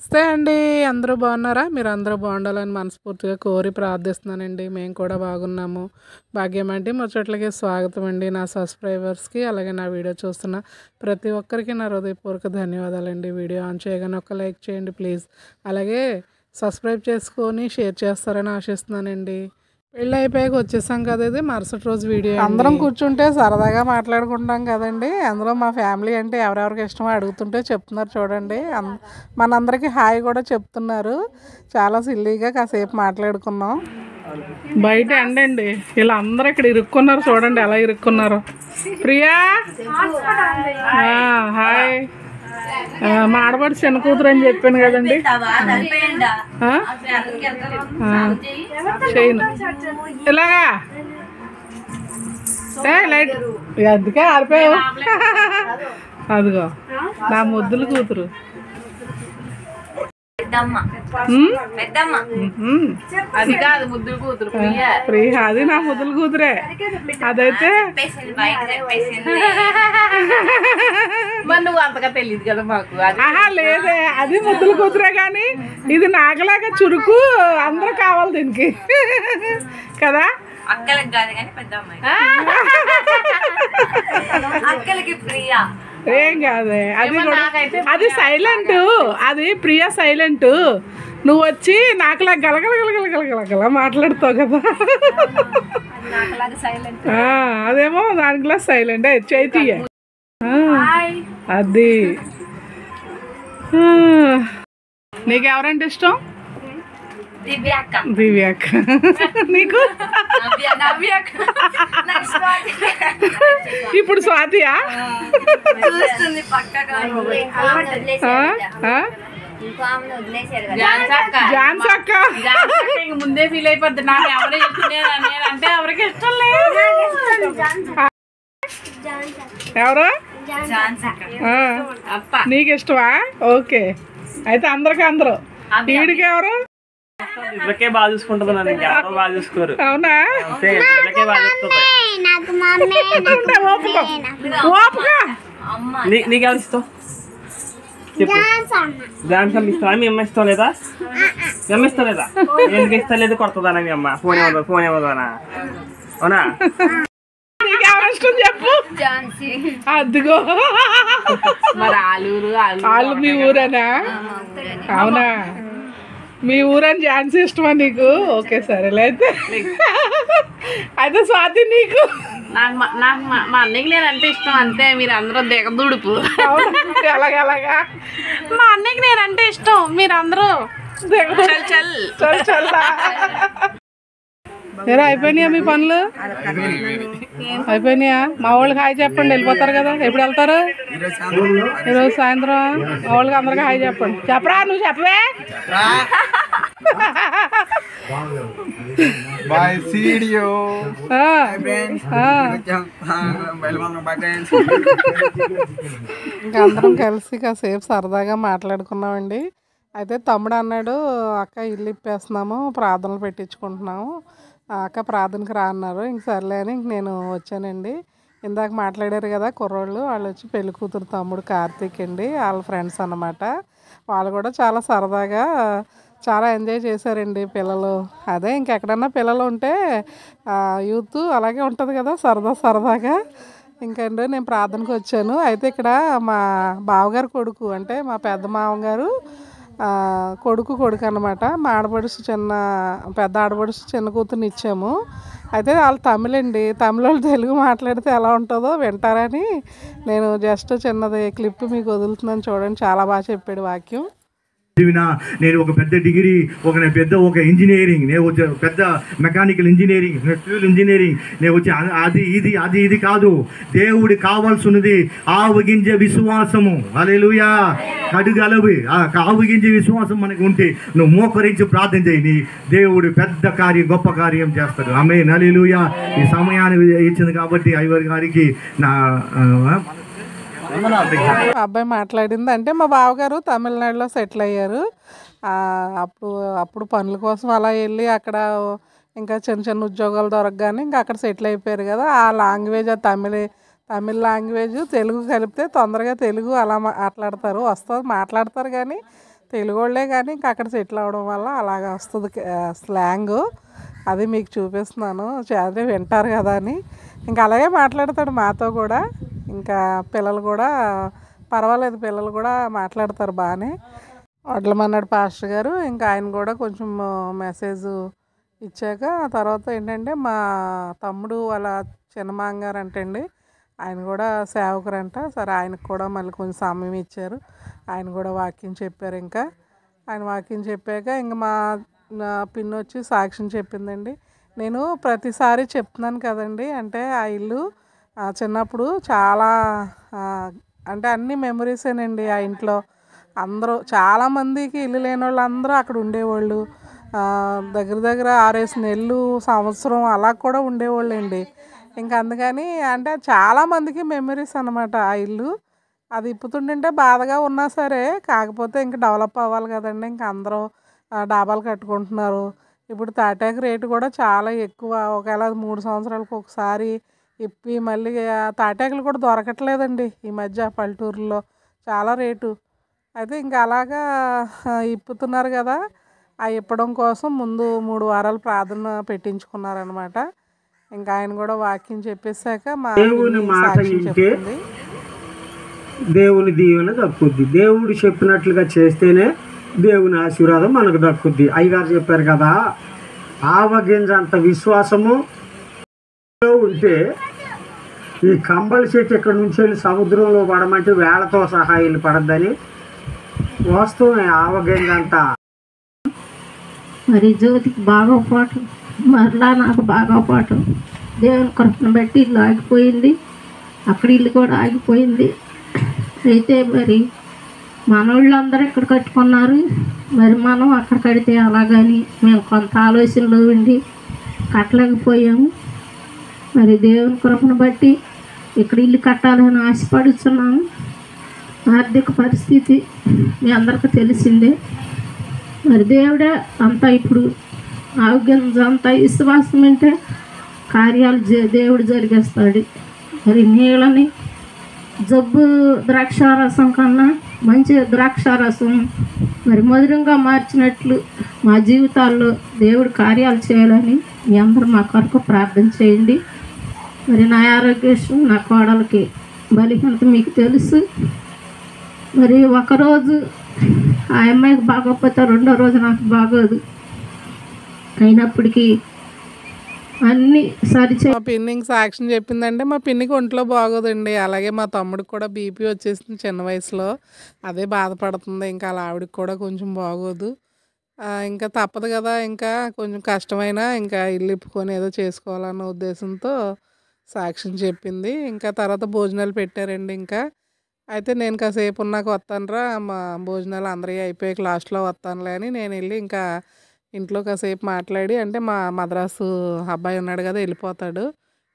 నమస్తే అండి. అందరూ బాగున్నారా? మీరందరూ బాగుండాలని మనస్ఫూర్తిగా కోరి ప్రార్థిస్తున్నానండి. మేము కూడా బాగున్నాము. భాగ్యం అంటే ముచ్చట్లకి స్వాగతం అండి. నా సబ్స్క్రైబర్స్కి అలాగే నా వీడియో చూస్తున్న ప్రతి ఒక్కరికి నా హృదయపూర్వక ధన్యవాదాలండి. వీడియో ఆన్ చేయగానే ఒక లైక్ చేయండి ప్లీజ్. అలాగే సబ్స్క్రైబ్ చేసుకొని షేర్ చేస్తారని ఆశిస్తున్నానండి. పెళ్ళి అయిపోయాక వచ్చేసాం కదా, ఇది మరుసటి రోజు వీడియో. అందరం కూర్చుంటే సరదాగా మాట్లాడుకుంటాం కదండి. అందులో మా ఫ్యామిలీ అంటే ఎవరెవరికి ఇష్టమో అడుగుతుంటే చెప్తున్నారు చూడండి. మనందరికీ హాయ్ కూడా చెప్తున్నారు. చాలా సిల్లీగా కాసేపు మాట్లాడుకున్నాం. బయట ఎండండి, ఇలా అందరూ ఇక్కడ ఇరుక్కున్నారు చూడండి ఎలా ఇరుక్కున్నారు. ప్రియా హాయ్. మా ఆడపడి చిన్న కూతురు అని చెప్పాను కదండి. చేయను ఇలాగా లైట్ అందుకే ఆరిపోయావు. అదిగో నా ముద్దులు కూతురు. అది కాదు ముద్దులు కూతురు ప్రియ, అది నా ముద్దులు కూతురే. అదైతే నువ్వు అంతగా తెలియదు కదా మాకు. లేదే, అది ముద్దుల కూతురే కానీ ఇది నాకలాగా చురుకు. అందరూ కావాలి దీనికి కదా. అక్కలకి కాదు కానీ పెద్ద అమ్మాయి అక్కలకి ప్రియా ఏం కాదే, అది అది సైలెంట్. అది ప్రియా సైలెంట్. నువ్వు వచ్చి నాకులా గలగలగలగలగలగల మాట్లాడుతావు కదా. అదేమో దానికిలా సైలెంట్. చైతీయ అది. నీకెవరంటే ఇష్టం? దివ్యాక్క. నీకు ఇప్పుడు స్వాతియా? ఝాన్సీ అక్క ముందే ఫీల్ అయిపోద్ది. నాకు ఎవరు అంటే ఎవరికి ఇష్టం లేదు. ఎవరు? నీకు ఇష్టమా? ఓకే, అయితే అందరికి అందరూ. వీడికి ఎవరు? ఇళ్ళకే బాగా చూసుకుంటుంది. బాగా చూసుకోరు. అవునా? నీకెవరు ఇష్టం చెప్పు. డాన్స్ అమ్మ ఇష్టం. మీ అమ్మ ఇష్టం లేదా? మీ అమ్మ ఇష్టం లేదా? ఎందుకు ఇష్టం లేదు? కొడుతుందా మీ అమ్మ? ఫోన్ ఏమవుతుంది? ఫోన్ ఏమవుతానా? అవునా? నీకెవరు ఇష్టం చెప్పు. అదిగో మరి ఆలూరు వాళ్ళు మీ ఊరేనా? అవునా? మీ ఊరని ఝాన్సీ ఇష్టమా నీకు? ఓకే సరేలే. అయితే స్వాతి నీకు? నాకు మా అన్నయ్యకి నేనంటే ఇష్టం అంతే. మీరు అందరూ దిగదుడుపు. ఎలాగలాగా? మా అన్నయ్యకి నేనంటే ఇష్టం. మీరు అందరూ అయిపోయినాయా మీ పనులు? అయిపోయినాయా? మా వాళ్ళకి హాయ్ చెప్పండి, వెళ్ళిపోతారు కదా. ఎప్పుడు వెళ్తారు? ఈరోజు సాయంత్రం. మా వాళ్ళకి అందరికి హాయ్ చెప్పండి. చెప్పరా? నువ్వు చెప్పవే. ఇంకా అందరం కలిసి కాసేపు సరదాగా మాట్లాడుకున్నామండి. అయితే తమ్ముడు అన్నాడు, అక్క ఇల్లు ఇప్పేస్తున్నాము, ప్రార్థనలు పెట్టించుకుంటున్నాము, అక్క ప్రార్థనకి రా అన్నారు. ఇంక సర్లే అని ఇంక నేను వచ్చానండి. ఇందాక మాట్లాడారు కదా కుర్రోళ్ళు, వాళ్ళు వచ్చి పెళ్లి కూతురు తమ్ముడు కార్తీక్ అండి, వాళ్ళ ఫ్రెండ్స్ అన్నమాట. వాళ్ళు కూడా చాలా సరదాగా చాలా ఎంజాయ్ చేశారండి పిల్లలు. అదే ఇంకెక్కడన్నా పిల్లలు ఉంటే యూత్ అలాగే ఉంటుంది కదా, సరదాగా. ఇంకండి నేను ప్రార్థనకు వచ్చాను. అయితే ఇక్కడ మా బావగారు కొడుకు అంటే మా పెద్ద మామగారు కొడుకు అన్నమాట. మా ఆడపడుచు పెద్ద ఆడపడుచు చిన్న కూతుర్ని ఇచ్చాము. అయితే వాళ్ళు తమిళండి. తమిళ వాళ్ళు తెలుగు మాట్లాడితే ఎలా ఉంటుందో వింటారని నేను జస్ట్ చిన్నది క్లిప్ మీకు వదులుతున్నాను చూడండి. చాలా బాగా చెప్పాడు వాక్యం. నేను ఒక పెద్ద డిగ్రీ, ఒక ఇంజనీరింగ్, నేను వచ్చే పెద్ద మెకానికల్ ఇంజనీరింగ్, సివిల్ ఇంజనీరింగ్, నేను వచ్చి అది ఇది కాదు. దేవుడి కావాల్సినది ఆవగింజ విశ్వాసము. హల్లెలూయా. కడుగలవి ఆవగింజ విశ్వాసం మనకు ఉంటే నువ్వు మోకరించి ప్రార్థన చేయి, దేవుడు పెద్ద కార్యం, గొప్ప కార్యం చేస్తాడు. ఆమేన్. హల్లెలూయా. ఈ సమయాన్ని ఇచ్చింది కాబట్టి ఐవర్ గారికి నా అబ్బాయి మాట్లాడింది అంటే మా బావగారు తమిళనాడులో సెటిల్ అయ్యారు. అప్పుడు పనుల కోసం అలా వెళ్ళి అక్కడ ఇంకా చిన్న ఉద్యోగాలు దొరకగానే ఇంకా అక్కడ సెటిల్ అయిపోయారు కదా. ఆ లాంగ్వేజ్ తమిళ లాంగ్వేజ్ తెలుగు కలిపితే తొందరగా తెలుగు అలా మాట్లాడతారు, మాట్లాడతారు కానీ తెలుగు వాళ్ళే కానీ ఇంకా అక్కడ సెటిల్ అవ్వడం వల్ల అలాగ వస్తుంది స్లాంగ్. అది మీకు చూపిస్తున్నాను, అదే వింటారు కదా అని. ఇంకా అలాగే మాట్లాడతాడు మాతో కూడా. ఇంకా పిల్లలు కూడా పర్వాలేదు, పిల్లలు కూడా మాట్లాడతారు బాగానే. వడ్లమన్నాడు పాస్టర్ గారు. ఇంకా ఆయన కూడా కొంచెం మెసేజ్ ఇచ్చాక తర్వాత ఏంటంటే మా తమ్ముడు వాళ్ళ చిన్నమాంగారు అంటండి, ఆయన కూడా సేవకురంట. సరే ఆయనకు కూడా మళ్ళీ కొంచెం సమయం ఇచ్చారు, ఆయన కూడా వాక్యం చెప్పారు. ఇంకా ఆయన వాక్యం చెప్పాక ఇంకా మా పిన్ని వచ్చి సాక్ష్యం చెప్పిందండి. నేను ప్రతిసారి చెప్తున్నాను కదండి, అంటే ఆ ఇల్లు చిన్నప్పుడు చాలా అంటే అన్ని మెమరీసేనండి. ఆ ఇంట్లో అందరూ చాలామందికి ఇల్లు లేని వాళ్ళు అందరూ అక్కడ ఉండేవాళ్ళు. దగ్గర దగ్గర 6 నెలలు సంవత్సరం అలా కూడా ఉండేవాళ్ళు అండి. ఇంకా అందుకని అంటే చాలామందికి మెమరీస్ అన్నమాట ఆ ఇల్లు. అది ఇప్పుతుంటే బాధగా ఉన్నా సరే, కాకపోతే ఇంకా డెవలప్ అవ్వాలి కదండి. ఇంకా అందరూ డాబాలు కట్టుకుంటున్నారు. ఇప్పుడు తాటాకు రేటు కూడా చాలా ఎక్కువ. ఒకవేళ 3 సంవత్సరాలకు ఒకసారి ఇప్పి మళ్ళీ తాటాకులు కూడా దొరకట్లేదండి ఈ మధ్య పల్లెటూరులో, చాలా రేటు. అయితే ఇంకా అలాగా ఇప్పుతున్నారు కదా, ఆ ఇప్పడం కోసం ముందు 3 వారాలు ప్రార్థన పెట్టించుకున్నారనమాట. ఇంకా ఆయన కూడా వాక్యం చెప్పేశాక మా దేవుని మాట సాక్ష్యం వింటే చెప్తుంది. దేవుని దీవెన దక్కుద్ది. దేవుడు చెప్పినట్లుగా చేస్తేనే దేవుని ఆశీర్వాదం మనకు దక్కుద్ది. అయ్యగారు చెప్పారు కదా, ఆవగింజ అంత విశ్వాసము ఉంటే ఈ కంబళి చెట్టు ఇక్కడ నుంచి వెళ్ళి సముద్రంలో పడమంటే వేళతో సహా వెళ్ళి పడద్దని. వాస్తవమే, ఆవగింజ అంతా. మరి జ్యోతికి బాగోపాటు, మరలా నాకు బాగోపాటు. దేవుని కృపను బట్టి ఇల్లు ఆగిపోయింది, అక్కడ ఇల్లు కూడా ఆగిపోయింది. అయితే మరి మన వాళ్ళందరూ ఇక్కడ కట్టుకున్నారు, మరి మనం అక్కడ కడితే అలాగని మేము కొంత ఆలోచనలో ఉండి కట్టలేకపోయాము. మరి దేవుని కృపను బట్టి ఇక్కడ ఇల్లు కట్టాలని ఆశపడుతున్నాము. ఆర్థిక పరిస్థితి మీ అందరికీ తెలిసిందే. మరి దేవుడే అంతా, ఇప్పుడు ఆరోగ్యం అంతా విశ్వాసం అంటే కార్యాలు దేవుడు జరిగేస్తాడు. మరి నీళ్ళని జబ్బు ద్రాక్షారసం కన్నా మంచి ద్రాక్షారసం మరి మధురంగా మార్చినట్లు మా జీవితాల్లో దేవుడు కార్యాలు చేయాలని మీ అందరూ మా కొరకు ప్రార్థన చేయండి. మరి నా ఆరోగ్యం, నా కోడలకి బలహీనత మీకు తెలుసు. మరి ఒకరోజు ఆ అమ్మాయికి బాగోకపోతే 2వ రోజు నాకు బాగోదు. అయినప్పటికీ అన్నీ సరిచే మా పిన్నికి సాక్ష్యం చెప్పిందంటే మా పిన్నికి ఒంట్లో బాగోదండి. అలాగే మా తమ్ముడికి కూడా బీపీ వచ్చేసింది చిన్న వయసులో, అదే బాధపడుతుంది. ఇంకా అలా ఆవిడకి కూడా కొంచెం బాగోదు. ఇంకా తప్పదు కదా, ఇంకా కొంచెం కష్టమైనా ఇంకా ఇల్లు ఇప్పుకొని ఏదో చేసుకోవాలన్న ఉద్దేశంతో సాక్ష్యం చెప్పింది. ఇంకా తర్వాత భోజనాలు పెట్టారండి. ఇంకా అయితే నేను కాసేపు ఉన్నాక వస్తానురా, మా భోజనాలు అందరికీ అయిపోయాక లాస్ట్లో వస్తానులే అని నేను వెళ్ళి ఇంకా ఇంట్లో కాసేపు మాట్లాడి, అంటే మా మద్రాసు అబ్బాయి ఉన్నాడు కదా, వెళ్ళిపోతాడు.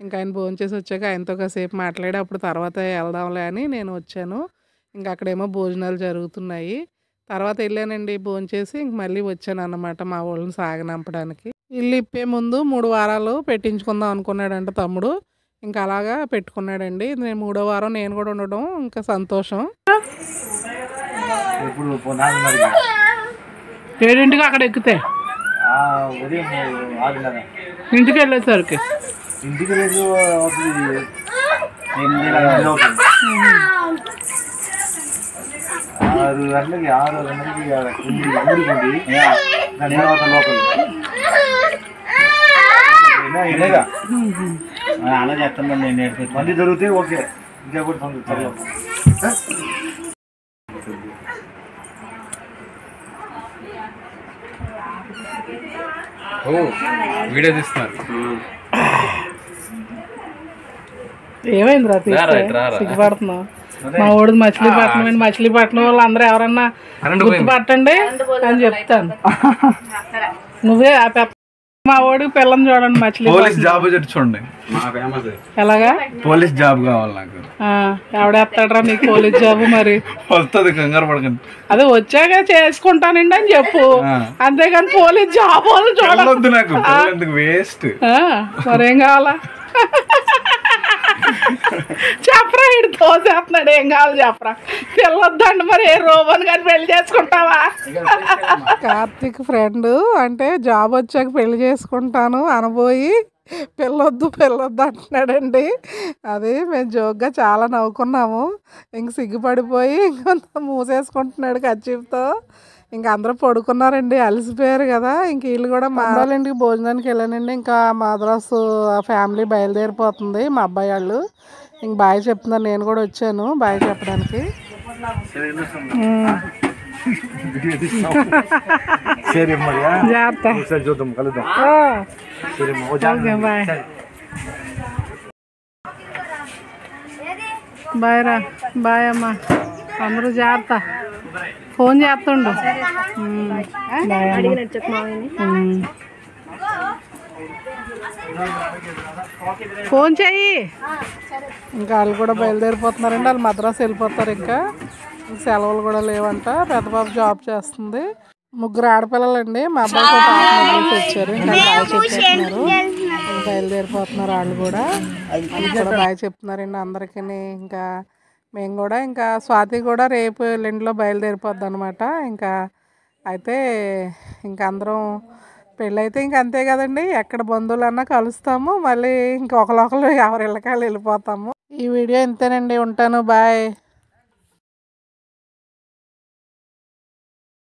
ఇంకా ఆయన భోంచేసి వచ్చాక ఆయనతో కాసేపు మాట్లాడి అప్పుడు తర్వాత వెళ్దాంలే అని నేను వచ్చాను. ఇంకా అక్కడేమో భోజనాలు జరుగుతున్నాయి. తర్వాత వెళ్ళానండి భోంచేసి, ఇంక మళ్ళీ వచ్చాను అన్నమాట మా వాళ్ళని సాగనంపడానికి. ఇల్లు ఇప్పే ముందు 3 వారాలు పెట్టించుకుందాం అనుకున్నాడంట తమ్ముడు. ఇంకా అలాగా పెట్టుకున్నాడండి. నేను 3వ వారం నేను కూడా ఉండడం ఇంకా సంతోషం. 7ంటికి అక్కడ ఎక్కితే ఇంటికి వెళ్ళేసరికి ఇంటికి రోజు 6 గంటలకి 6 అలా చేస్తాను. నేను మళ్ళీ జరిగితే ఓకే, ఇంకా కూడా వీడియో తీస్తున్నారు. ఏమైంది రా సిగ్గుపడుతున్నావు? మా ఓడిది మచిలీపట్నం అండి. మచిలీపట్నం వాళ్ళు అందరూ ఎవరన్నా గుర్తుపట్టండి అని చెప్తాను. నువ్వే మా ఓడికి పిల్లని చూడండి. మచిలీ పోలీస్ జాబ్ చూడండి, ఎలాగా పోలీస్ జాబ్ కావాలి నాకు. ఎవడేస్తాడరా నీకు పోలీస్ జాబ్? మరి వస్తుంది, కంగారు పడకండి. అదే వచ్చాక చేసుకుంటానండి అని చెప్పు, అంతేగాని పోలీస్ జాబ్ వాళ్ళు చూడొద్దు నాకు. వేస్ట్ మరేం కావాలా? చెప్పరా ఇటు తోసేస్తున్నాడు, ఏం కావాలి చెప్పరా, పిల్లొద్దండి మరి ఏ రోబోని కానీ పెళ్లి చేసుకుంటావా? కార్తీక్ ఫ్రెండ్ అంటే జాబ్ వచ్చాక పెళ్లి చేసుకుంటాను అనబోయి పెళ్ళొద్దు అంటున్నాడండి. అది మేము జోక్గా చాలా నవ్వుకున్నాము. ఇంక సిగ్గుపడిపోయి ఇంకొంత మూసేసుకుంటున్నాడు కర్చీఫ్తో. ఇంక అందరూ పడుకున్నారండి, అలసిపోయారు కదా. ఇంక వీళ్ళు కూడా మారాలండి. భోజనానికి వెళ్ళానండి. ఇంకా మద్రాసు ఫ్యామిలీ బయలుదేరిపోతుంది, మా అబ్బాయి వాళ్ళు. ఇంక బాయ్ చెప్తున్నారు, నేను కూడా వచ్చాను బాయ్ చెప్పడానికి. బాయ్ రా, బాయ్ అమ్మా, అందరూ జాగ్రత్త. ఫోన్ చేస్తుండు. ఫోన్ చెయ్యి. ఇంకా వాళ్ళు కూడా బయలుదేరిపోతున్నారండి. వాళ్ళు మద్రాసు వెళ్ళిపోతారు. ఇంకా సెలవులు కూడా లేవంట. పెద్ద బాబు జాబ్ చేస్తుంది. 3 ఆడపిల్లలండి. మా అబ్బాయికి పాప వచ్చారు. ఇంకా బాయ్ చెప్పేస్తున్నారు. బయలుదేరిపోతున్నారు వాళ్ళు కూడా. బాయ్ చెప్తున్నారండి అందరికీ. ఇంకా మేము కూడా ఇంకా స్వాతి కూడా రేపు ఎల్లుండిలో బయలుదేరిపోద్ది అనమాట. ఇంకా అయితే ఇంకా అందరం పెళ్ళైతే ఇంక అంతే కదండి, ఎక్కడ బంధువులన్నా కలుస్తాము, మళ్ళీ ఇంకొకరు ఎవరి ఇళ్ళకాళ్ళు వెళ్ళిపోతాము. ఈ వీడియో ఇంతేనండి, ఉంటాను, బాయ్.